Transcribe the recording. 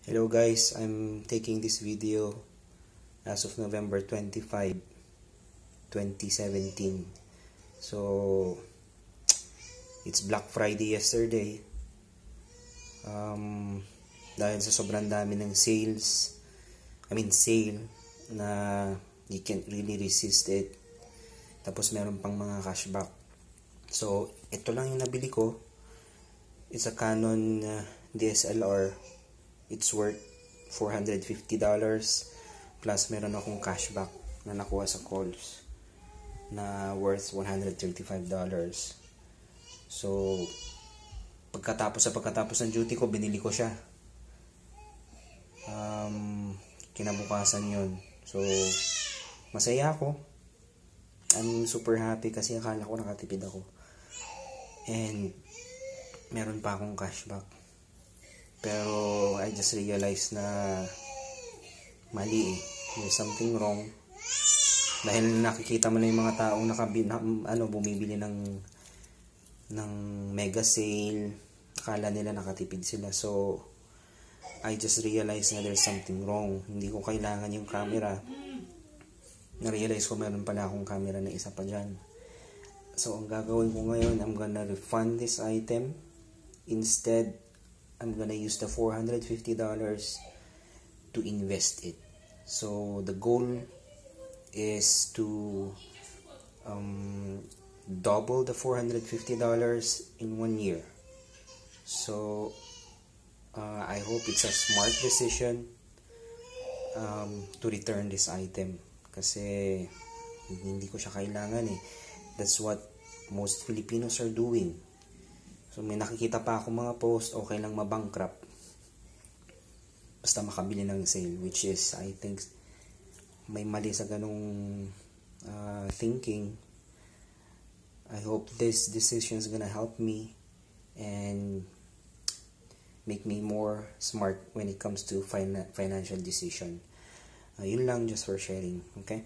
Hello guys, I'm taking this video as of November 25, 2017. So, it's Black Friday yesterday. Dahil sa sobrang dami ng sale na you can't really resist it. Tapos meron pang mga cashback. So, ito lang yung nabili ko. It's a Canon DSLR. It's worth $450 plus meron akong cashback na nakuha sa calls na worth $135. So pagkatapos ng duty ko, binili ko siya. Kinabukasan yun. So masaya ako. I'm super happy kasi akala ko nakatipid ako. And meron pa akong cashback. Pero I just realized na mali eh. There's something wrong. Dahil nakikita mo na yung mga taong bumibili ng mega sale. Akala nila nakatipid sila. So I just realized na there's something wrong. Hindi ko kailangan yung camera. Na-realize ko meron pala akong camera na isa pa dyan. So ang gagawin ko ngayon, I'm gonna refund this item. Instead, I'm gonna use the $450 to invest it. So the goal is to double the $450 in 1 year. So I hope it's a smart decision to return this item kasi hindi ko siya kailangan eh. That's what most Filipinos are doing. So may nakikita pa ako mga post, okay lang mabankrupt basta makabili ng sale, which is I think may mali sa ganong thinking. I hope this decision is gonna help me and make me more smart when it comes to financial decision. Yun lang, just for sharing, okay?